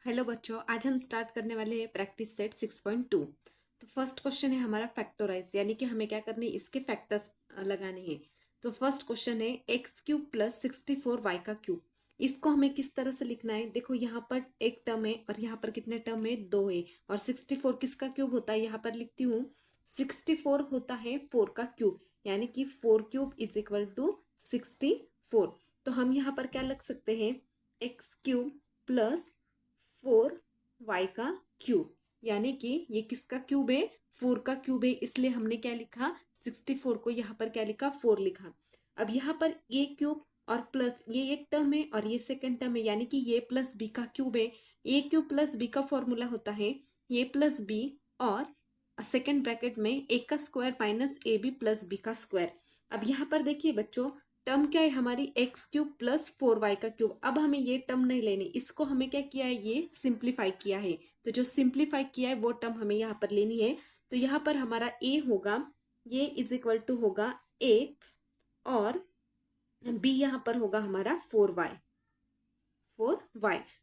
Hello बच्चों, आज हम स्टार्ट करने वाले हैं प्रैक्टिस सेट 6.2। तो फर्स्ट क्वेश्चन है हमारा फैक्टोराइज, यानी कि हमें क्या करने हैं, इसके फैक्टर्स लगाने हैं। तो फर्स्ट क्वेश्चन है एक्स क्यूब प्लस 64 वाई का क्यूब। इसको हमें किस तरह से लिखना है? देखो यहाँ पर एक टर्म है और यहाँ पर कितने टर्म है? दो है। और 64 किसका क्यूब होता है? यहाँ पर लिखती हूँ 64 होता है 4 का क्यूब, यानी कि 4 क्यूब इज इक्वल टू 64। तो हम यहाँ पर क्या लिख सकते हैं? एक्स क्यूब प्लस 4 वाई का क्यूब, यानी कि ये किसका क्यूब है? 4 का क्यूब है, इसलिए हमने क्या लिखा? 64 को यहाँ पर क्या लिखा? 4 लिखा। अब यहाँ पर ए क्यूब और प्लस ये एक टर्म है और ये सेकंड टर्म है, यानी कि ये प्लस बी का क्यूब है। ए क्यूब प्लस बी का फॉर्मूला होता है ए प्लस बी, और सेकंड ब्रैकेट में ए का square minus A B plus B का स्क्वायर। अब यहाँ पर देखिए बच्चों, टर्म क्या है हमारी? एक्स क्यूब प्लस 4 वाई का क्यूब। अब हमें ये टर्म नहीं लेनी, इसको हमें क्या किया है? ये सिंप्लीफाई किया है। तो जो सिंप्लीफाई किया है वो टर्म हमें यहाँ पर लेनी है। तो यहाँ पर हमारा ए होगा, ये इज इक्वल टू होगा एक्स, और बी यहाँ पर होगा हमारा 4 वाई।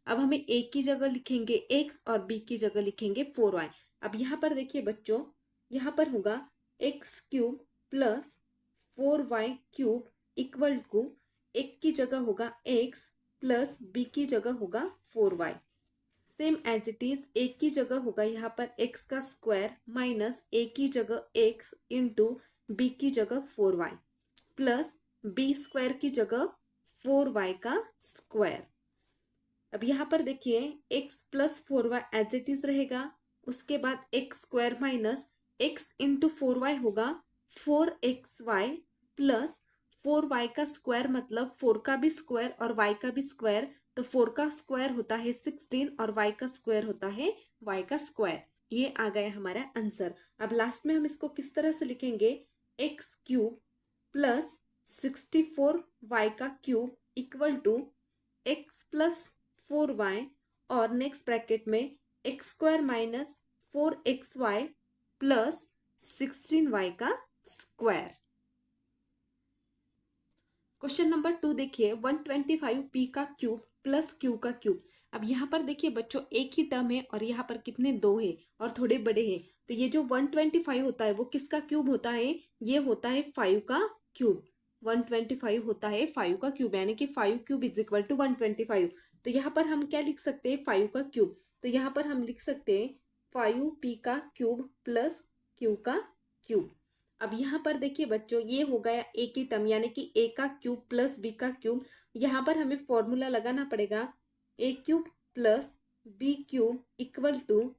अब हमें ए की जगह लिखेंगे एक्स और बी की जगह लिखेंगे 4 वाई। अब यहाँ पर देखिए बच्चों, यहाँ पर होगा X cube plus 4 Y cube equal to एक की जगह होगा एक्स प्लस बी की जगह होगा 4 y. Same as it is, a की जगह होगा यहाँ पर एक्स का स्क्वायर माइनस ए की जगह एक्स इंटू बी की जगह 4 वाई प्लस बी स्क्वायर की जगह 4 वाई का स्क्वायर। अब यहाँ पर देखिए x plus 4 Y as it is रहेगा, उसके बाद X square minus X into 4 Y होगा 4xy प्लस 4 वाई का स्क्वायर, मतलब 4 का भी स्क्वायर और y का भी स्क्वायर। तो 4 का स्क्वायर होता है 16 और y का स्क्वायर होता है y का स्क्वायर। ये आ गया हमारा आंसर। अब लास्ट में हम इसको किस तरह से लिखेंगे? एक्स क्यूब प्लस 64 वाई का cube equal to X plus 4 Y, और नेक्स्ट ब्रैकेट में X square minus 4xy plus 16 Y का स्क्वायर। क्वेश्चन नंबर 2 देखिए, 125p का क्यूब प्लस क्यू का क्यूब। अब यहाँ पर देखिए बच्चों, एक ही टर्म है और यहाँ पर कितने? दो है और थोड़े बड़े हैं। तो ये जो 125 होता है वो किसका क्यूब होता है? ये होता है 5 का क्यूब। 125 होता है 5 का क्यूब, यानी कि 5 क्यूब इज इक्वल टू 125। तो यहाँ पर हम क्या लिख सकते हैं? 5 का क्यूब। तो यहाँ पर हम लिख सकते हैं 5p का क्यूब प्लस क्यू का क्यूब। अब यहाँ पर देखिए बच्चों, ये हो गया ए की टर्म, यानी कि ए का क्यूब प्लस बी का क्यूब। यहाँ पर हमें फॉर्मूला लगाना पड़ेगा a cube plus b cube equal to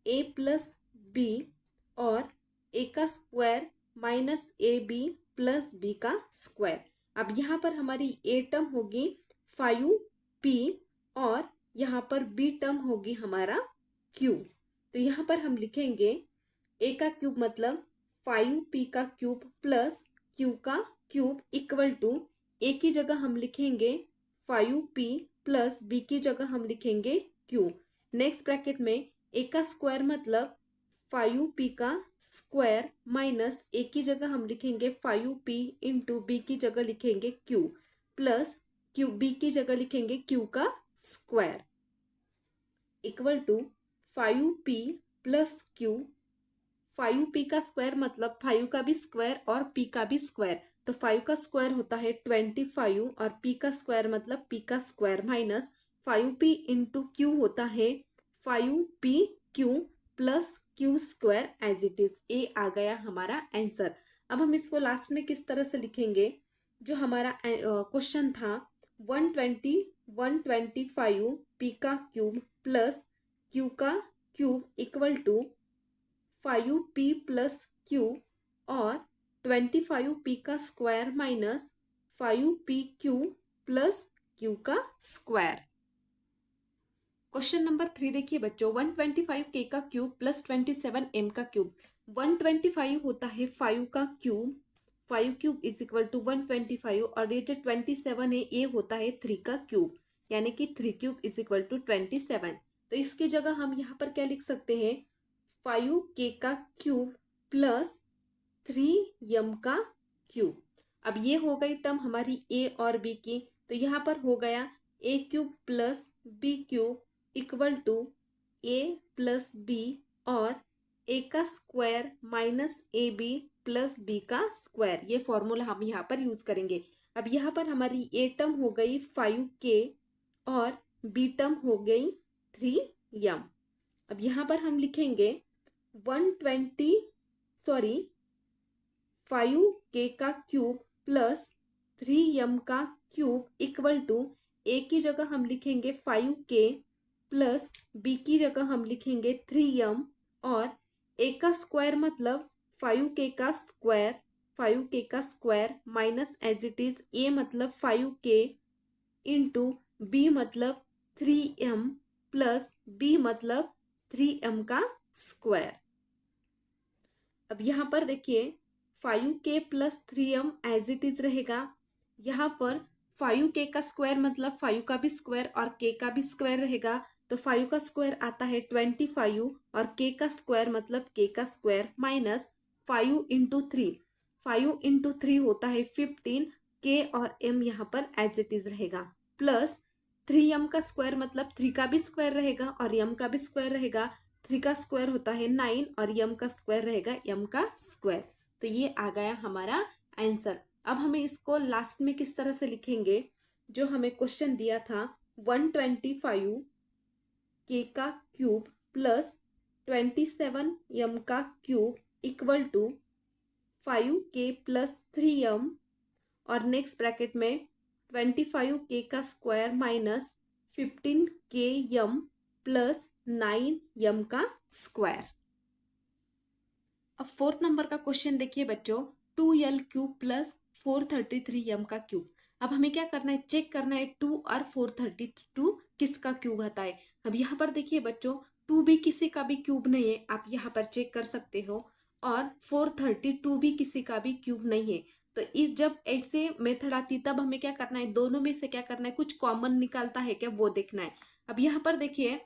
A plus B, और ए का square minus A B plus B का स्क्वायर। अब यहाँ पर हमारी ए टर्म होगी 5p, और यहाँ पर बी टर्म होगी हमारा क्यू। तो यहाँ पर हम लिखेंगे ए का क्यूब मतलब 5p का क्यूब प्लस क्यू का क्यूब इक्वल टू ए की जगह हम लिखेंगे 5p प्लस बी की जगह हम लिखेंगे क्यू। नेक्स्ट ब्रैकेट में ए का स्क्वायर मतलब 5p का स्क्वायर माइनस ए की जगह हम लिखेंगे 5p इंटू बी की जगह लिखेंगे क्यू, प्लस क्यू बी की जगह लिखेंगे क्यू का square equal to 5p plus Q. 5p का स्क्वायर मतलब 5 का भी स्क्वायर और p का भी स्क्वायर। तो 5 का स्क्वायर होता है 25 और p का स्क्वायर मतलब p का square minus 5p into Q होता है 5pq plus q square as it is. ए आ गया हमारा आंसर। अब हम इसको लास्ट में किस तरह से लिखेंगे? जो हमारा क्वेश्चन था 125p का क्यूब प्लस क्यू का cube equal to 5p plus Q, और 25p का square minus 5pq plus Q का स्क्वायर। क्वेश्चन नंबर 3 देखिए बच्चों, 125k का क्यूब प्लस 27m का क्यूब। 125 होता है 5 का cube, 5 cube is equal to 125, और ये जो 27 है ये होता है 3 का क्यूब, यानी कि 3 क्यूब इज इक्वल टू 27। तो इसकी जगह हम यहाँ पर क्या लिख सकते हैं? 5k का क्यूब प्लस 3m का क्यूब। अब ये हो गई टर्म हमारी ए और बी की, तो यहाँ पर हो गया a cube plus b cube equal to A plus B और ए का square minus A B plus B का स्क्वायर, ये फॉर्मूला हम यहाँ पर यूज करेंगे। अब यहाँ पर हमारी ए टर्म हो गई 5k और बी टर्म हो गई 3m। अब यहाँ पर हम लिखेंगे 5k का क्यूब प्लस 3m का क्यूब इक्वल टू ए की जगह हम लिखेंगे 5k प्लस बी की जगह हम लिखेंगे 3m और ए का स्क्वायर मतलब 5k का स्क्वायर, 5k का square minus as it is A मतलब 5k इंटू बी मतलब 3m प्लस बी मतलब 3m का स्क्वायर। अब यहाँ पर देखिए 5k plus 3m as it is रहेगा। यहाँ पर 5k का स्क्वायर मतलब 5 का भी स्क्वायर और k का भी स्क्वायर रहेगा, तो 5 का स्क्वायर आता है 25 और k का स्क्वायर मतलब k का स्क्वायर माइनस 5 इंटू 3, 5 इंटू 3 होता है 15, k और m यहाँ पर एज इट इज रहेगा, प्लस 3m का स्क्वायर मतलब 3 का भी स्क्वायर रहेगा और m का भी स्क्वायर रहेगा, 3 का स्क्वायर होता है 9 और m का स्क्वायर रहेगा m का स्क्वायर। तो ये आ गया हमारा आंसर। अब हमें इसको लास्ट में किस तरह से लिखेंगे, जो हमें क्वेश्चन दिया था 125k का क्यूब प्लस 27m का cube equal to 5k plus 3m और नेक्स्ट ब्रैकेट में 25k का square minus 15km plus 9m का स्क्वायर। अब फोर्थ नंबर का क्वेश्चन देखिए बच्चों, 2l क्यूब प्लस 433m का क्यूब। अब हमें क्या करना है, चेक करना है 2 और 432 किसका क्यूब आता है। अब यहाँ पर देखिए बच्चों 2 भी किसी का भी क्यूब नहीं है, आप यहाँ पर चेक कर सकते हो, और 432 भी किसी का भी क्यूब नहीं है। तो इस जब ऐसे मेथड आती तब हमें क्या करना है, दोनों में से क्या करना है, कुछ कॉमन निकालता है क्या वो देखना है। अब यहाँ पर देखिए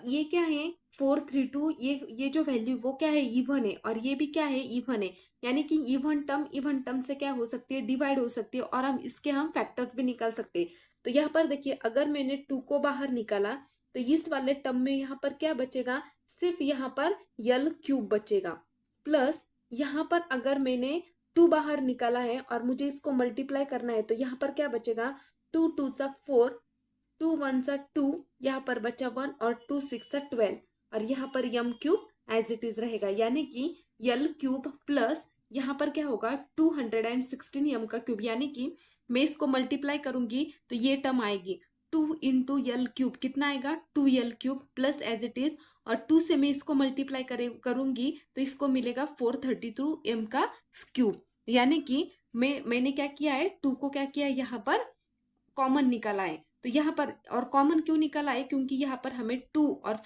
ये क्या है 432, ये जो वैल्यू वो क्या है इवन है और ये भी क्या है इवन है, यानी कि इवन टर्म से क्या हो सकती है, डिवाइड हो सकती है और हम फैक्टर्स भी निकाल सकते हैं। तो यहाँ पर देखिए अगर मैंने 2 को बाहर निकाला तो इस वाले टर्म में यहाँ पर क्या बचेगा, सिर्फ यहाँ पर यल क्यूब बचेगा, प्लस यहाँ पर अगर मैंने 2 बाहर निकाला है और मुझे इसको मल्टीप्लाई करना है तो यहाँ पर क्या बचेगा, 2 2 सा 4, 2 1 सा 2, यहाँ पर बचा 1 और 2 6 सा 12 और यहाँ पर यम क्यूब एज इट इज रहेगा, यानी कि यल क्यूब प्लस यहाँ पर क्या होगा 216 यम का क्यूब, यानी कि मैं इसको मल्टीप्लाई करूंगी तो ये टर्म आएगी 2 इंटू यल क्यूब, कितना आएगा 2l cube plus as it is, और 2 से मैं इसको मल्टीप्लाई करूंगी तो इसको मिलेगा 432 m का क्यूब, यानी कि मैंने क्या किया है 2 को क्या किया है यहाँ पर कॉमन निकाला है। तो यहाँ पर और कॉमन क्यों निकाला है, क्योंकि यहाँ पर हमें 2 और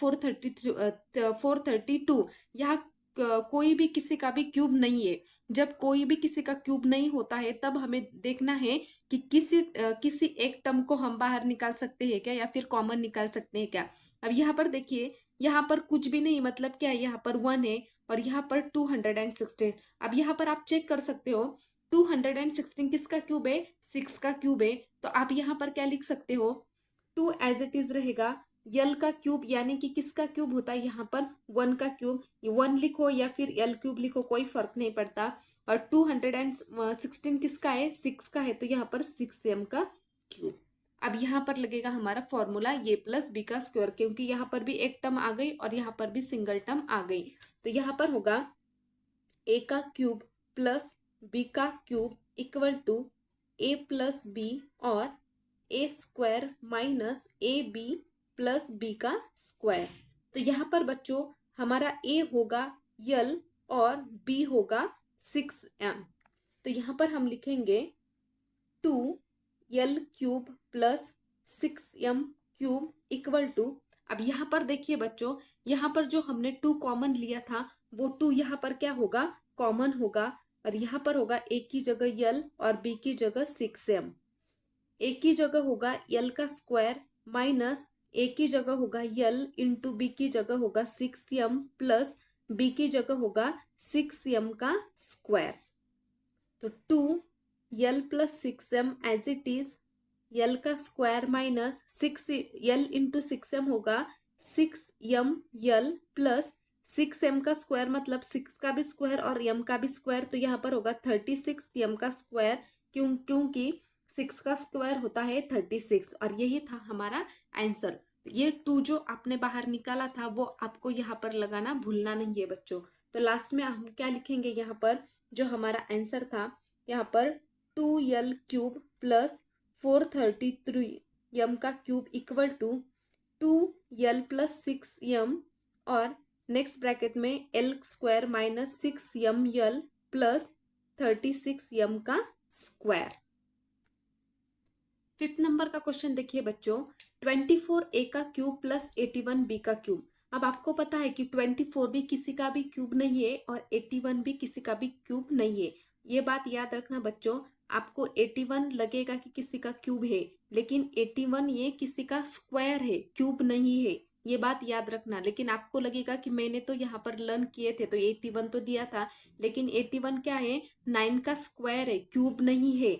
432 यहाँ कोई भी किसी का भी क्यूब नहीं है। जब कोई भी किसी का क्यूब नहीं होता है तब हमें देखना है कि किसी एक टर्म को हम बाहर निकाल सकते हैं क्या या फिर कॉमन निकाल सकते हैं क्या। अब यहाँ पर देखिए यहाँ पर कुछ भी नहीं, मतलब क्या है, यहाँ पर 1 है और यहाँ पर 216। अब यहाँ पर आप चेक कर सकते हो 216 किसका क्यूब है, 6 का क्यूब है। तो आप यहाँ पर क्या लिख सकते हो, 2 एज इट इज रहेगा, यल का क्यूब यानी कि किसका क्यूब होता है यहाँ पर 1 का क्यूब, 1 लिखो या फिर यल क्यूब लिखो कोई फर्क नहीं पड़ता, और 216 किसका है 6 का है, तो यहाँ पर 6m का क्यूब। अब यहाँ पर लगेगा हमारा फॉर्मूला a प्लस बी का स्क्वायर, क्योंकि यहाँ पर भी एक टर्म आ गई और यहाँ पर भी सिंगल टर्म आ गई, तो यहाँ पर होगा a का क्यूब प्लस b का cube equal to a plus B और a square minus A B plus B का स्क्वायर। तो यहाँ पर बच्चों हमारा a होगा यल और b होगा 6m, तो यहाँ पर हम लिखेंगे 2l cube plus 6m cube equal to, अब यहाँ पर देखिए बच्चों यहाँ पर जो हमने 2 कॉमन लिया था वो 2 यहाँ पर क्या होगा कॉमन होगा, और यहाँ पर होगा a की जगह यल और b की जगह 6m, a की जगह होगा यल का स्क्वायर माइनस a की जगह होगा यल इंटू बी की जगह होगा 6m प्लस b की जगह होगा 6m का स्क्वायर। तो 2l plus 6m as it is, l का square minus 6l into 6m होगा 6ml प्लस 6m का स्क्वायर मतलब 6 का भी स्क्वायर और m का भी स्क्वायर, तो यहाँ पर होगा 36m का स्क्वायर, क्योंकि 6 का स्क्वायर होता है 36 और यही था हमारा आंसर। ये 2 जो आपने बाहर निकाला था वो आपको यहाँ पर लगाना भूलना नहीं है बच्चों। तो लास्ट में हम क्या लिखेंगे, यहाँ पर जो हमारा आंसर था यहाँ पर 2l क्यूब प्लस 433m का cube equal to 2l plus 6m और नेक्स्ट ब्रैकेट में l square minus 6ml plus 36m का स्क्वायर। 5th नंबर का क्वेश्चन देखिए बच्चों, 24a का क्यूब प्लस 81b का क्यूब। अब आपको पता है कि 24 भी किसी का भी क्यूब नहीं है और 81 भी किसी का भी क्यूब नहीं है। ये बात याद रखना बच्चों, आपको 81 लगेगा कि किसी का क्यूब है, लेकिन 81 ये किसी का स्क्वायर है, क्यूब नहीं है। ये बात याद रखना। लेकिन आपको लगेगा कि मैंने तो यहाँ पर लर्न किए थे तो 81 तो दिया था, लेकिन 81 क्या है, 9 का स्क्वायर है, क्यूब नहीं है।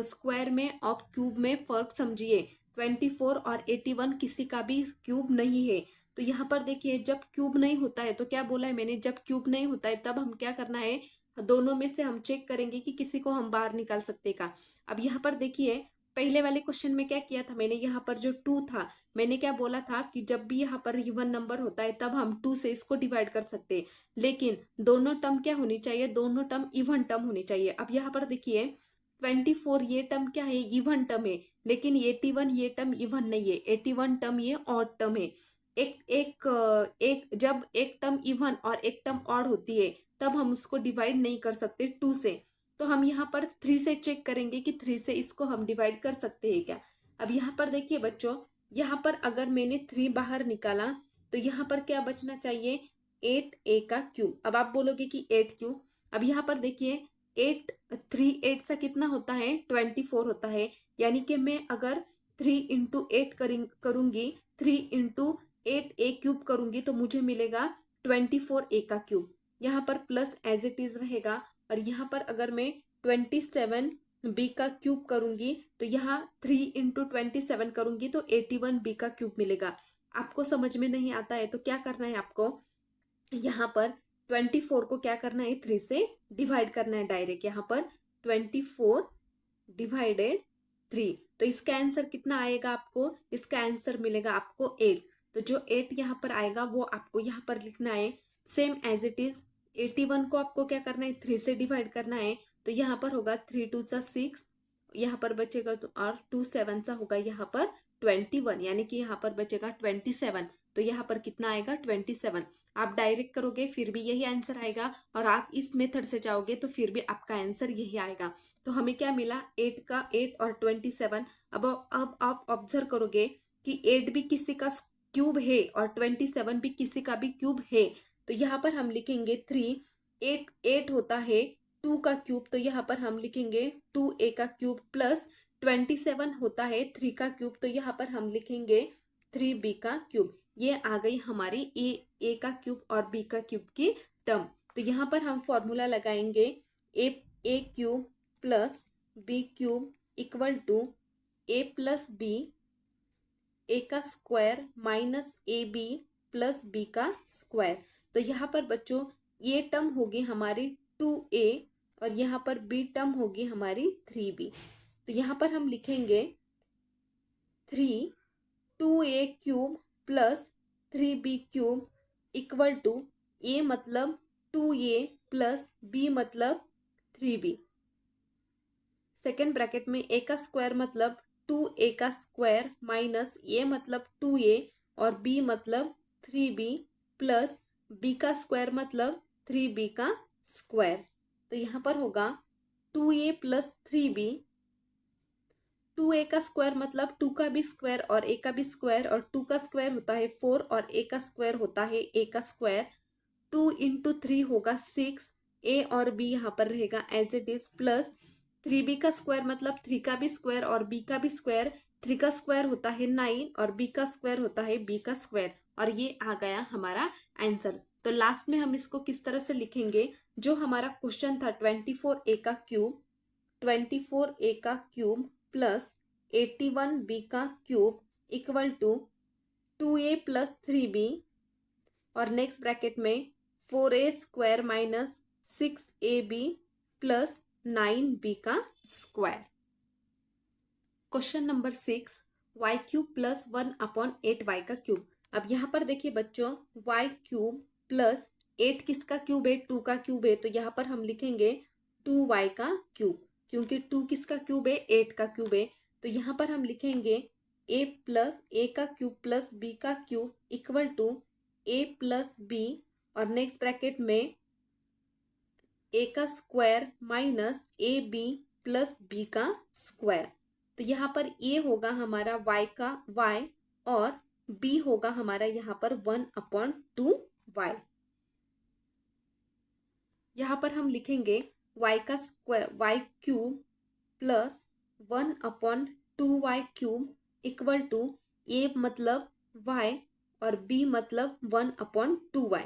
स्क्वायर में और क्यूब में फर्क समझिए। 24 और 81 किसी का भी क्यूब नहीं है। तो यहाँ पर देखिए, जब क्यूब नहीं होता है तो क्या बोला है मैंने, जब क्यूब नहीं होता है तब हम क्या करना है, दोनों में से हम चेक करेंगे कि किसी को हम बाहर निकाल सकते का। अब यहाँ पर देखिए, पहले वाले क्वेश्चन में क्या किया था मैंने, यहाँ पर जो 2 था, मैंने क्या बोला था कि जब भी यहाँ पर इवन नंबर होता है तब हम 2 से इसको डिवाइड कर सकते हैं, लेकिन दोनों टर्म क्या होनी चाहिए, दोनों टर्म इवन टर्म होनी चाहिए। अब यहाँ पर देखिए 24 ये टर्म क्या है, इवन टर्म है, लेकिन 81 ये टर्म इवन नहीं है, 81 टर्म ये ऑड टर्म है। एक जब एक टर्म इवन और एक टर्म ऑड होती है तब हम उसको डिवाइड नहीं कर सकते 2 से। तो हम यहाँ पर 3 से चेक करेंगे कि 3 से इसको हम डिवाइड कर सकते हैं क्या। अब यहाँ पर देखिए बच्चों, यहाँ पर अगर मैंने 3 बाहर निकाला तो यहाँ पर क्या बचना चाहिए, 8a का क्यूब। अब आप बोलोगे कि 8 क्यों। अब यहाँ पर देखिए 8 3 8 सा कितना होता है, 24 होता है। यानी कि मैं अगर 3 इंटू 8 करूंगी, 3 इंटू 8a क्यूब करूंगी तो मुझे मिलेगा 24a का क्यूब। यहाँ पर प्लस एज इट इज रहेगा। और यहाँ पर अगर मैं 27b का क्यूब करूंगी तो यहाँ 3 इंटू 27 करूंगी तो 81b का क्यूब मिलेगा। आपको समझ में नहीं आता है तो क्या करना है आपको, यहाँ पर 24 को क्या करना है, 3 से डिवाइड करना है डायरेक्ट। यहाँ पर 24 डिवाइडेड 3, तो इसका आंसर कितना आएगा आपको, इसका आंसर मिलेगा आपको 8। तो जो 8 यहाँ पर आएगा वो आपको यहाँ पर लिखना है सेम एज इट इज। 81 को आपको क्या करना है, 3 से डिवाइड करना है। तो यहाँ पर होगा 3 2 सा 6, यहाँ पर बचेगा तो और 2 7 सा होगा यहाँ पर 21, यानी कि यहाँ पर बचेगा 27। तो यहाँ पर कितना आएगा, 27। आप डायरेक्ट करोगे फिर भी यही आंसर आएगा, और आप इस मेथड से जाओगे तो फिर भी आपका आंसर यही आएगा। तो हमें क्या मिला, 8 का 8 और 27। अब आप ऑब्जर्व करोगे कि 8 भी किसी का क्यूब है और 27 भी किसी का भी क्यूब है। तो यहाँ पर हम लिखेंगे 3, 8 होता है 2 का क्यूब, तो यहाँ पर हम लिखेंगे 2a का क्यूब प्लस 27 होता है 3 का क्यूब, तो यहाँ पर हम लिखेंगे 3b का क्यूब। ये आ गई हमारी ए का क्यूब और बी का क्यूब की टर्म। तो यहाँ पर हम फॉर्मूला लगाएंगे a cube plus b cube equal to A plus b, a का square minus A B plus B का स्क्वायर। तो यहाँ पर बच्चों ये टर्म होगी हमारी 2a और यहाँ पर बी टर्म होगी हमारी 3b। तो यहाँ पर हम लिखेंगे 2a cube plus 3b cube equal to a मतलब 2a प्लस बी मतलब 3b। सेकेंड ब्रैकेट में ए का स्क्वायर मतलब 2a का स्क्वायर माइनस ए मतलब 2a और b मतलब 3b प्लस b का स्क्वायर मतलब 3b का स्क्वायर। तो यहाँ पर होगा 2a प्लस 3b, 2a का स्क्वायर मतलब 2 का भी स्क्वायर और a का भी स्क्वायर, और 2 का स्क्वायर होता है 4 और a का स्क्वायर होता है a का स्क्वायर। 2 इंटू 3 होगा 6, a और b यहाँ पर रहेगा as it is, plus 3b का स्क्वायर मतलब 3 का भी स्क्वायर और b का भी स्क्वायर। 3 का स्क्वायर होता है 9 और b का स्क्वायर होता है b का स्क्वायर, और ये आ गया हमारा आंसर। तो लास्ट में हम इसको किस तरह से लिखेंगे, जो हमारा क्वेश्चन था 24a का क्यूब, 24a का क्यूब प्लस 81b का cube equal to 2a plus 3b और नेक्स्ट ब्रैकेट में 4a² minus 6ab plus 9b का square. Question number 6, Y cube plus 1/8 y का क्यूब। अब यहाँ पर देखिए बच्चों, वाई क्यूब प्लस 8 किसका क्यूब है, 2 का क्यूब है, तो यहाँ पर हम लिखेंगे 2y का क्यूब, क्योंकि 2 किसका क्यूब है, 8 का क्यूब है। तो यहाँ पर हम लिखेंगे a प्लस a का क्यूब प्लस b का cube equal to a plus b और नेक्स्ट ब्रैकेट में a का square minus A B plus b का स्क्वायर। तो यहाँ पर a होगा हमारा y का y और b होगा हमारा यहाँ पर 1/2y। यहाँ पर हम लिखेंगे y का square y cube plus 1/2y cube equal to a मतलब y और b मतलब 1/2y।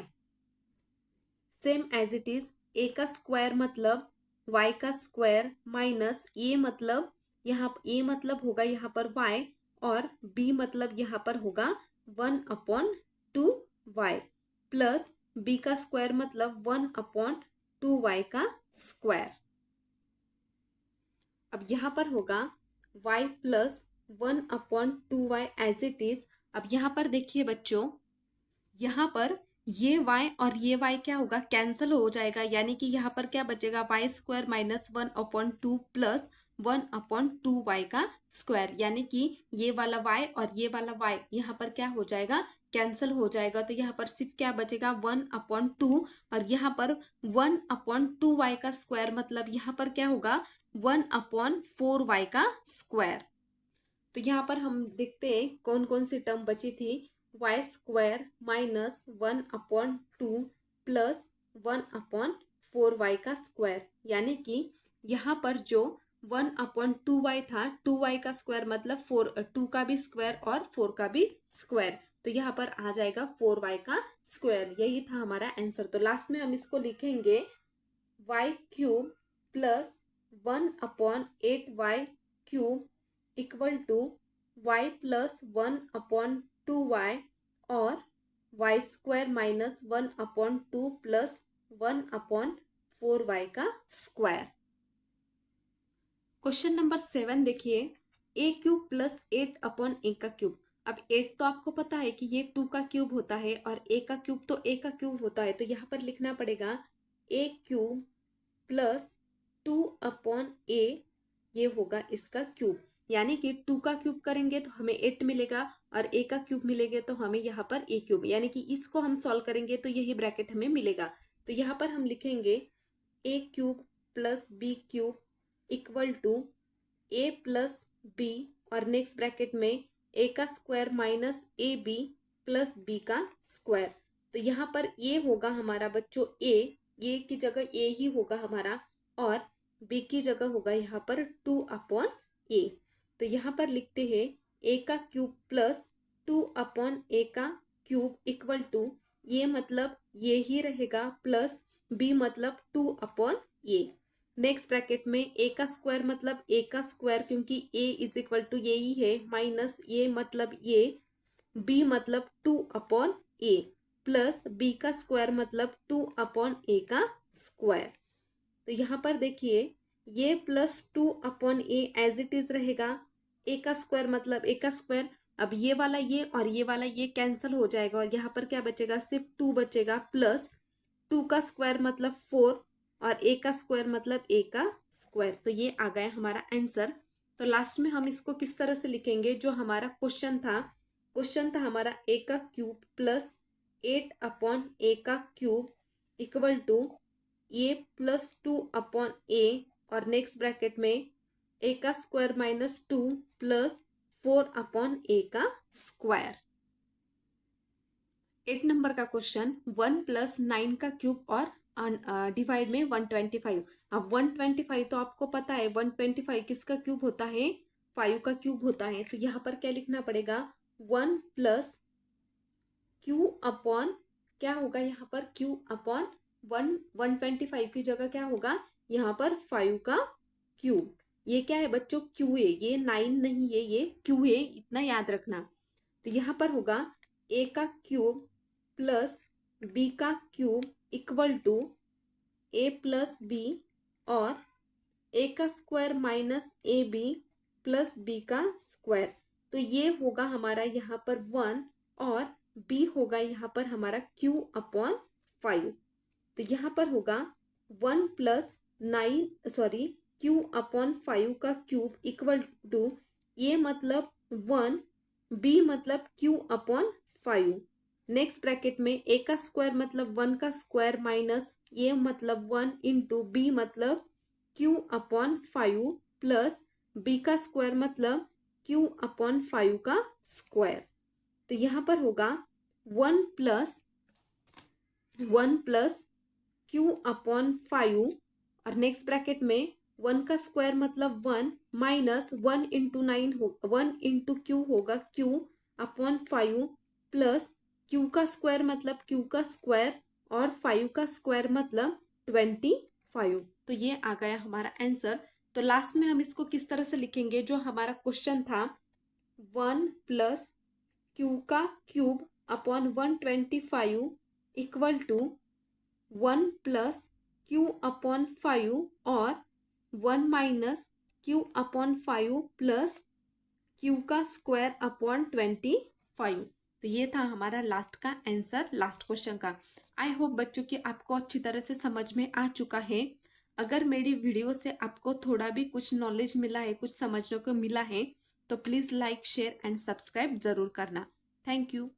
Same as it is, a का स्क्वायर मतलब y का स्क्वायर माइनस a मतलब यहाँ a मतलब होगा यहाँ पर y और b मतलब यहाँ पर होगा 1/2y प्लस b का स्क्वायर मतलब 1/2y का स्क्वायर। अब यहाँ पर होगा y plus 1/2y as it is. अब यहाँ पर देखिए बच्चों, यहाँ पर ये y और ये y क्या होगा, कैंसिल हो जाएगा, यानी कि यहाँ पर क्या बचेगा, y² माइनस 1/2 प्लस 1/2y का स्क्वायर, यानी कि ये वाला y और ये वाला y यहाँ पर क्या हो जाएगा, कैंसिल हो जाएगा। तो यहाँ पर सिर्फ क्या बचेगा 1/2 और यहाँ पर 1/2y का स्क्वायर मतलब यहाँ पर क्या होगा 1/4y का स्क्वायर। तो यहाँ पर हम देखते हैं कौन कौन सी टर्म बची थी, y² माइनस 1/2 प्लस 1/4y का स्क्वायर, यानी कि यहाँ पर जो 1/2y था, 2y का स्क्वायर मतलब 2 का भी स्क्वायर और 4 का भी स्क्वायर, तो यहाँ पर आ जाएगा 4y का स्क्वायर। यही था हमारा आंसर। तो लास्ट में हम इसको लिखेंगे y³ plus 1/8y cube equal to y plus 1/2y और y² माइनस 1/2 प्लस 1/4y का स्क्वायर। क्वेश्चन नंबर 7 देखिए, a³ प्लस 8/a का क्यूब। अब 8 तो आपको पता है कि ये 2 का क्यूब होता है और a का क्यूब तो a का क्यूब होता है, तो यहाँ पर लिखना पड़ेगा a³ प्लस 2/a, ये होगा इसका क्यूब, यानी कि 2 का क्यूब करेंगे तो हमें 8 मिलेगा और a का क्यूब मिलेगा तो हमें यहाँ पर a³, यानी कि इसको हम सॉल्व करेंगे तो यही ब्रैकेट हमें मिलेगा। तो यहाँ पर हम लिखेंगे a³ plus b³ equal to a plus b और नेक्स्ट ब्रैकेट में a का square minus A B plus b का स्क्वायर। तो यहाँ पर a होगा हमारा बच्चों a की जगह a ही होगा हमारा और b की जगह होगा यहाँ पर 2/a। तो यहाँ पर लिखते हैं a का क्यूब प्लस 2/a का क्यूब इक्वल टू ये मतलब ये ही रहेगा प्लस b मतलब 2/a। नेक्स्ट ब्रैकेट में a का स्क्वायर मतलब a का स्क्वायर, क्योंकि a इज इक्वल टू ये ही है, माइनस ये मतलब ये, b मतलब 2/a प्लस b का स्क्वायर मतलब 2/a का स्क्वायर। तो यहाँ पर देखिए ये plus 2/a as it is रहेगा, a का स्क्वायर मतलब a का स्क्वायर, अब ये वाला ये और ये वाला ये कैंसिल हो जाएगा और यहाँ पर क्या बचेगा, सिर्फ 2 बचेगा, प्लस 2 का स्क्वायर मतलब 4 और a का स्क्वायर मतलब a का स्क्वायर। तो ये आ गया हमारा आंसर। तो लास्ट में हम इसको किस तरह से लिखेंगे, जो हमारा क्वेश्चन था हमारा a का क्यूब प्लस 8/a का cube equal to a plus 2/a और नेक्स्ट ब्रैकेट में a का स्क्वायर माइनस 2 प्लस 4/a का स्क्वायर। 8 नंबर का क्वेश्चन, 1 प्लस 9 का क्यूब और डिवाइड में 125। अब 125 तो आपको पता है 125 किसका क्यूब होता है, 5 का क्यूब होता है। तो यहाँ पर क्या लिखना पड़ेगा 1 प्लस क्यू अपॉन क्या होगा यहाँ पर क्यू अपॉन 125 की जगह क्या होगा यहाँ पर 5 का क्यूब। ये क्या है बच्चों, क्यू है, ये 9 नहीं है, ये क्यू है, इतना याद रखना। तो यहाँ पर होगा ए का क्यूब प्लस बी का cube equal to A plus B और ए का square minus A B plus B का स्क्वायर। तो ये होगा हमारा यहाँ पर 1 और बी होगा यहाँ पर हमारा q अपॉन 5। तो यहाँ पर होगा 1 प्लस 9 सॉरी q अपॉन 5 का क्यूब इक्वल टू ये मतलब 1 b मतलब q अपॉन 5। नेक्स्ट ब्रैकेट में a का स्क्वायर मतलब 1 का स्क्वायर माइनस ये मतलब 1 इंटू बी मतलब q अपॉन 5 प्लस b का स्क्वायर मतलब q अपॉन 5 का स्क्वायर। तो यहाँ पर होगा 1 प्लस q अपॉन 5 और नेक्स्ट ब्रैकेट में 1 का स्क्वायर मतलब 1 माइनस 1 इंटू 9 हो 1 इंटू क्यू होगा q अपॉन 5 प्लस q का स्क्वायर मतलब q का स्क्वायर और 5 का स्क्वायर मतलब 25। तो ये आ गया हमारा आंसर। तो लास्ट में हम इसको किस तरह से लिखेंगे, जो हमारा क्वेश्चन था 1 प्लस q का cube upon 125 equal to 1 plus q upon 5 और 1 minus q upon 5 plus q का स्क्वायर अपॉन 25। तो ये था हमारा लास्ट का आंसर, लास्ट क्वेश्चन का। आई होप बच्चों कि आपको अच्छी तरह से समझ में आ चुका है। अगर मेरी वीडियो से आपको थोड़ा भी कुछ नॉलेज मिला है, कुछ समझने को मिला है, तो please like share and subscribe ज़रूर करना। Thank you.